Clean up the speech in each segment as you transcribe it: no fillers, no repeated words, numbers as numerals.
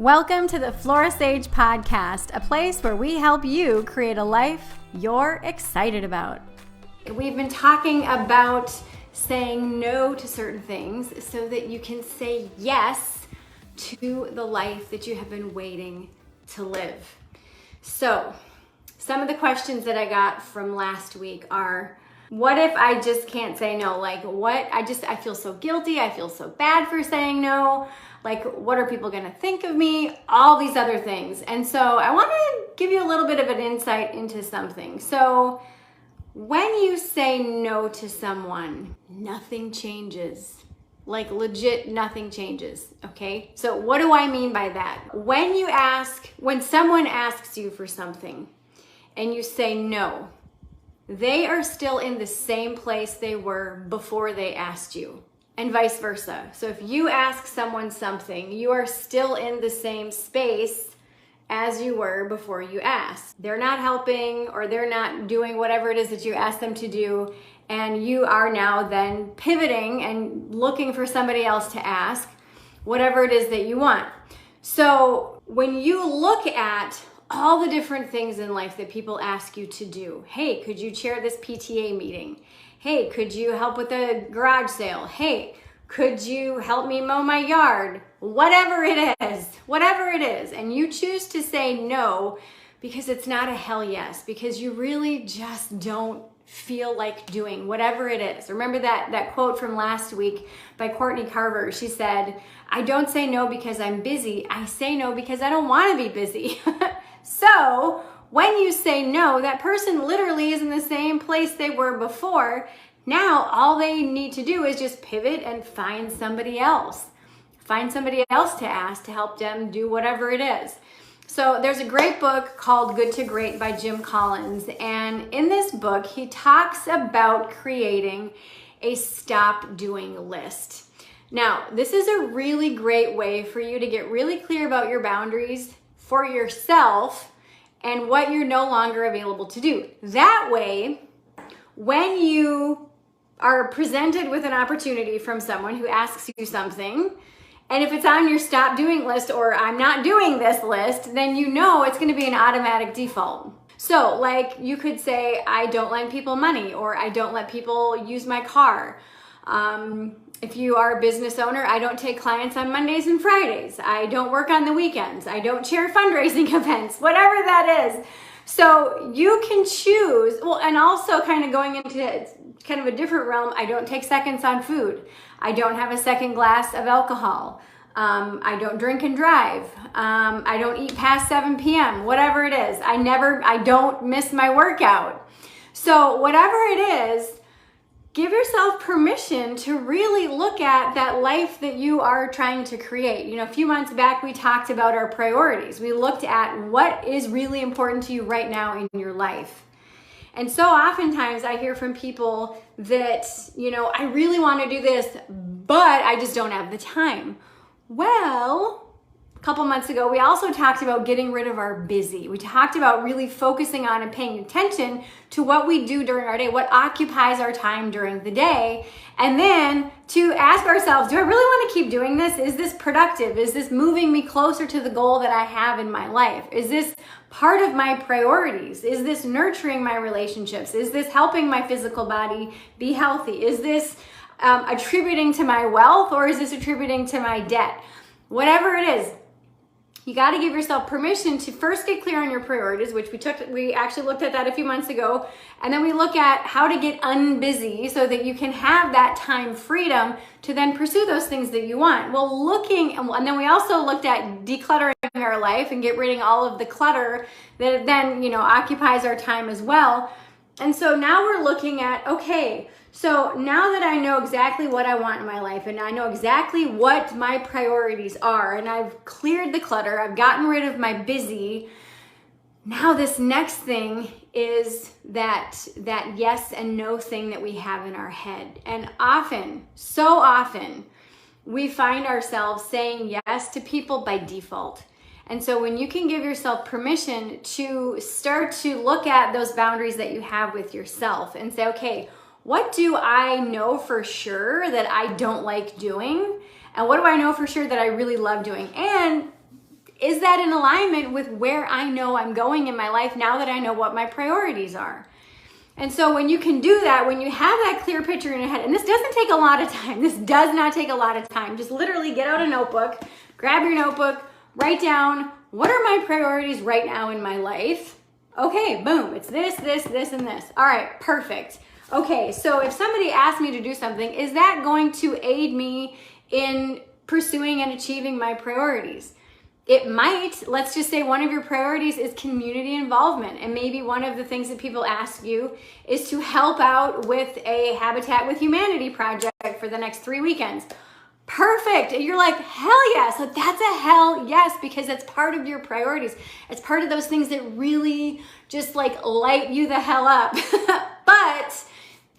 Welcome to the Flora Sage Podcast, a place where we help you create a life you're excited about. We've been talking about saying no to certain things so that you can say yes to the life that you have been waiting to live. So, some of the questions that I got from last week are, what if I just can't say no? Like, I feel so guilty. I feel so bad for saying no. Like, what are people going to think of me? All these other things. And so I want to give you a little bit of an insight into something. So when you say no to someone, nothing changes. Like, legit, nothing changes. Okay. So what do I mean by that? When someone asks you for something and you say no, they are still in the same place they were before they asked you, and vice versa. So if you ask someone something, you are still in the same space as you were before you asked. They're not helping, or they're not doing whatever it is that you asked them to do, and you are now then pivoting and looking for somebody else to ask whatever it is that you want. So when you look at all the different things in life that people ask you to do. Hey, could you chair this PTA meeting? Hey, could you help with the garage sale? Hey, could you help me mow my yard? Whatever it is. And you choose to say no because it's not a hell yes, because you really just don't feel like doing whatever it is. Remember that quote from last week by Courtney Carver. She said, I don't say no because I'm busy. I say no because I don't want to be busy. So when you say no, that person literally is in the same place they were before. Now, all they need to do is just pivot and find somebody else. Find somebody else to ask to help them do whatever it is. So there's a great book called Good to Great by Jim Collins. And in this book, he talks about creating a stop doing list. Now, this is a really great way for you to get really clear about your boundaries for yourself and what you're no longer available to do. That way, when you are presented with an opportunity from someone who asks you something, and if it's on your stop doing list or I'm not doing this list, then you know it's going to be an automatic default. So like you could say, I don't lend people money, or I don't let people use my car. If you are a business owner, I don't take clients on Mondays and Fridays. I don't work on the weekends. I don't chair fundraising events, whatever that is. So you can choose, and also kind of going into kind of a different realm, I don't take seconds on food. I don't have a second glass of alcohol. I don't drink and drive. I don't eat past 7 p.m., whatever it is. I don't miss my workout. So whatever it is, give yourself permission to really look at that life that you are trying to create. You know, a few months back, we talked about our priorities. We looked at what is really important to you right now in your life. And so oftentimes I hear from people that, I really want to do this, but I just don't have the time. Well, a couple months ago, we also talked about getting rid of our busy. We talked about really focusing on and paying attention to what we do during our day, what occupies our time during the day, and then to ask ourselves, do I really want to keep doing this? Is this productive? Is this moving me closer to the goal that I have in my life? Is this part of my priorities? Is this nurturing my relationships? Is this helping my physical body be healthy? Is this attributing to my wealth, or is this attributing to my debt? Whatever it is, you got to give yourself permission to first get clear on your priorities, which we actually looked at that a few months ago. And then we look at how to get unbusy so that you can have that time freedom to then pursue those things that you want. And then we also looked at decluttering our life and get rid of all of the clutter that then, occupies our time as well. And so now we're looking at, okay, so now that I know exactly what I want in my life, and I know exactly what my priorities are, and I've cleared the clutter, I've gotten rid of my busy, now this next thing is that yes and no thing that we have in our head. And so often, we find ourselves saying yes to people by default. And so when you can give yourself permission to start to look at those boundaries that you have with yourself and say, okay, what do I know for sure that I don't like doing? And what do I know for sure that I really love doing? And is that in alignment with where I know I'm going in my life now that I know what my priorities are? And so when you can do that, when you have that clear picture in your head, and this doesn't take a lot of time. This does not take a lot of time. Just literally get out a notebook, grab your notebook, write down, what are my priorities right now in my life? Okay, boom, it's this, this, this, and this. All right, perfect. Okay, so if somebody asks me to do something, is that going to aid me in pursuing and achieving my priorities? It might. Let's just say one of your priorities is community involvement. And maybe one of the things that people ask you is to help out with a Habitat with Humanity project for the next 3 weekends. Perfect. And you're like, hell yes. So that's a hell yes, because it's part of your priorities. It's part of those things that really just like light you the hell up. But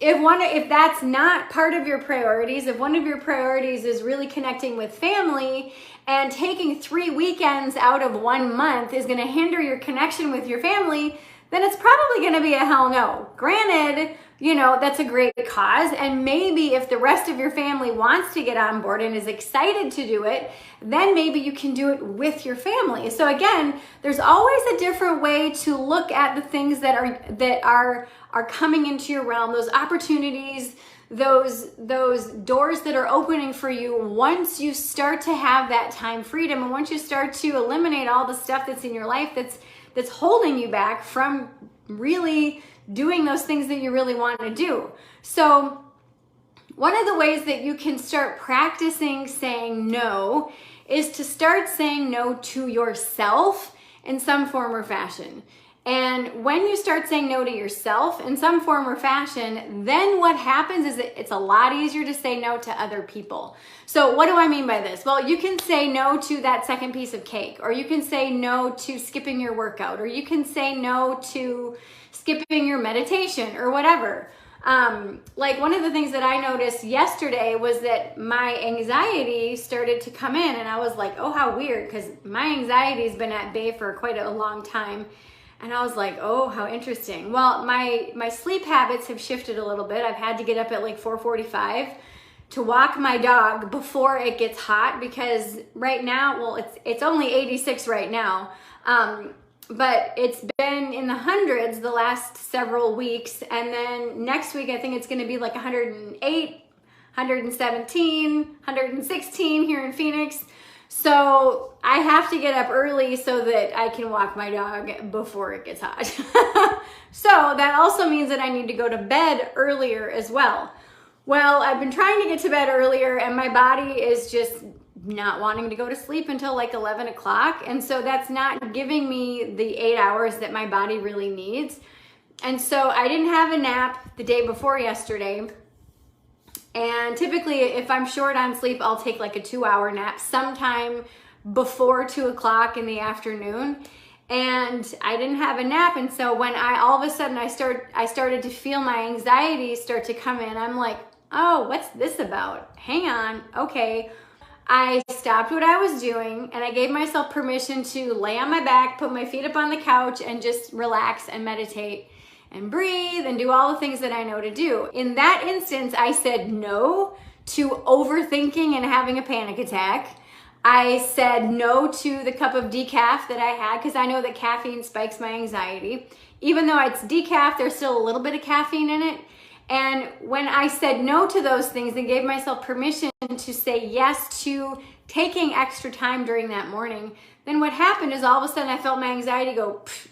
if that's not part of your priorities, if one of your priorities is really connecting with family, and taking 3 weekends out of 1 month is going to hinder your connection with your family, then it's probably going to be a hell no. Granted, that's a great cause. And maybe if the rest of your family wants to get on board and is excited to do it, then maybe you can do it with your family. So again, there's always a different way to look at the things that are coming into your realm, those opportunities, those doors that are opening for you once you start to have that time freedom, and once you start to eliminate all the stuff that's in your life that's holding you back from really doing those things that you really want to do. So one of the ways that you can start practicing saying no is to start saying no to yourself in some form or fashion. And when you start saying no to yourself in some form or fashion, then what happens is it's a lot easier to say no to other people. So what do I mean by this? Well, you can say no to that second piece of cake, or you can say no to skipping your workout, or you can say no to skipping your meditation or whatever. Like one of the things that I noticed yesterday was that my anxiety started to come in, and I was like, oh, how weird, because my anxiety's been at bay for quite a long time. And I was like, oh, how interesting. Well, my sleep habits have shifted a little bit. I've had to get up at like 4:45 to walk my dog before it gets hot, because right now, well, it's only 86 right now, but it's been in the hundreds the last several weeks. And then next week, I think it's going to be like 108, 117, 116 here in Phoenix. So I have to get up early so that I can walk my dog before it gets hot. So that also means that I need to go to bed earlier as well. Well, I've been trying to get to bed earlier, and my body is just not wanting to go to sleep until like 11 o'clock. And so that's not giving me the 8 hours that my body really needs. And so I didn't have a nap the day before yesterday. And typically, if I'm short on sleep, I'll take like a 2-hour nap sometime before 2 o'clock in the afternoon. And I didn't have a nap. And so when all of a sudden I started to feel my anxiety start to come in, I'm like, oh, what's this about? Hang on. Okay. I stopped what I was doing, and I gave myself permission to lay on my back, put my feet up on the couch, and just relax and meditate and breathe and do all the things that I know to do. In that instance, I said no to overthinking and having a panic attack. I said no to the cup of decaf that I had, because I know that caffeine spikes my anxiety. Even though it's decaf, there's still a little bit of caffeine in it. And when I said no to those things and gave myself permission to say yes to taking extra time during that morning, then what happened is all of a sudden I felt my anxiety go pff,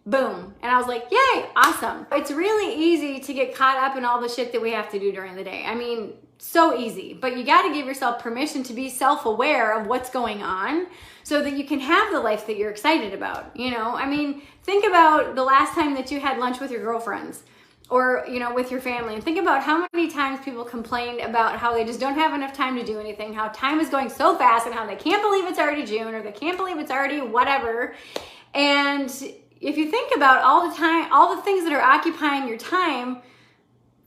boom. And I was like, yay, awesome. It's really easy to get caught up in all the shit that we have to do during the day. I mean, so easy. But you got to give yourself permission to be self-aware of what's going on so that you can have the life that you're excited about. I mean, think about the last time that you had lunch with your girlfriends, or with your family, and think about how many times people complained about how they just don't have enough time to do anything, how time is going so fast, and how they can't believe it's already June, or they can't believe it's already whatever. And if you think about all the things that are occupying your time,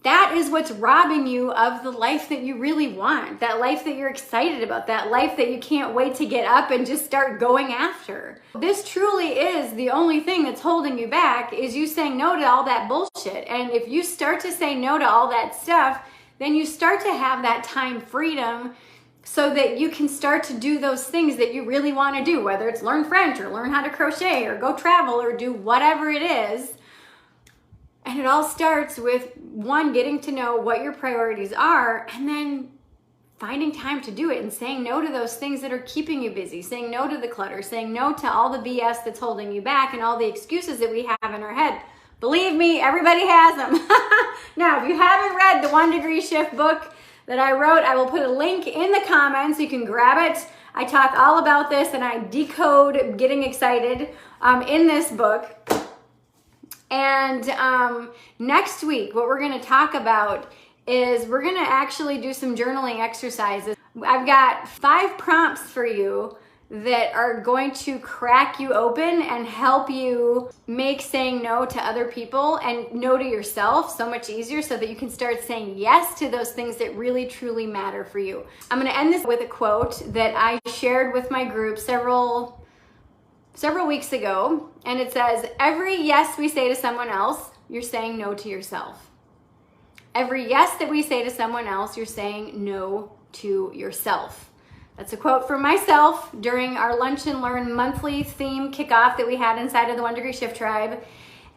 that is what's robbing you of the life that you really want, that life that you're excited about, that life that you can't wait to get up and just start going after. This truly is the only thing that's holding you back, is you saying no to all that bullshit. And if you start to say no to all that stuff, then you start to have that time freedom so that you can start to do those things that you really want to do, whether it's learn French or learn how to crochet or go travel or do whatever it is. And it all starts with one, getting to know what your priorities are, and then finding time to do it and saying no to those things that are keeping you busy, saying no to the clutter, saying no to all the BS that's holding you back and all the excuses that we have in our head. Believe me, everybody has them. Now, if you haven't read the 1 Degree Shift book that I wrote, I will put a link in the comments so you can grab it. I talk all about this and I decode getting excited in this book. And next week, what we're going to talk about is we're going to actually do some journaling exercises. I've got 5 prompts for you that are going to crack you open and help you make saying no to other people and no to yourself so much easier, so that you can start saying yes to those things that really truly matter for you. I'm going to end this with a quote that I shared with my group several weeks ago, and it says, every yes we say to someone else, you're saying no to yourself. Every yes that we say to someone else, you're saying no to yourself. That's a quote from myself during our Lunch and Learn monthly theme kickoff that we had inside of the 1 Degree Shift Tribe.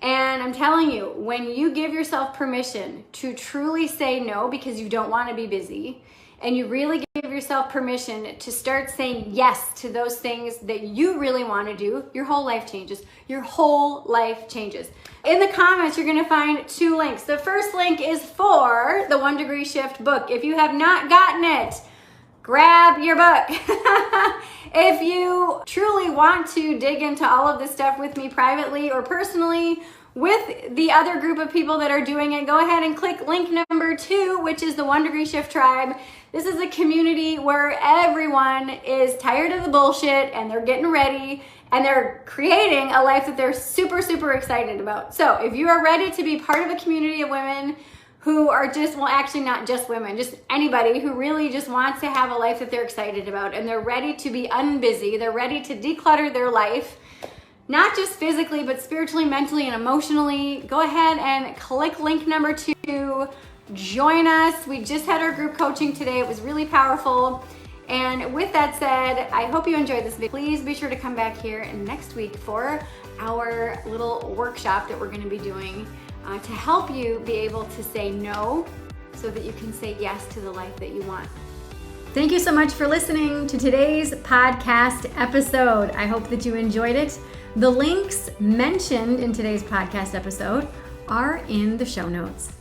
And I'm telling you, when you give yourself permission to truly say no because you don't want to be busy, and you really give yourself permission to start saying yes to those things that you really want to do, your whole life changes. Your whole life changes. In the comments, you're going to find 2 links. The first link is for the 1 Degree Shift book. If you have not gotten it, grab your book. If you truly want to dig into all of this stuff with me privately or personally, with the other group of people that are doing it, go ahead and click link number 2, which is the 1 Degree Shift Tribe. This is a community where everyone is tired of the bullshit and they're getting ready and they're creating a life that they're super, super excited about. So if you are ready to be part of a community of women who are just, well, actually not just women, just anybody who really just wants to have a life that they're excited about, and they're ready to be unbusy, they're ready to declutter their life, not just physically, but spiritually, mentally, and emotionally, go ahead and click link number 2. Join us. We just had our group coaching today. It was really powerful. And with that said, I hope you enjoyed this video. Please be sure to come back here next week for our little workshop that we're going to be doing to help you be able to say no so that you can say yes to the life that you want. Thank you so much for listening to today's podcast episode. I hope that you enjoyed it. The links mentioned in today's podcast episode are in the show notes.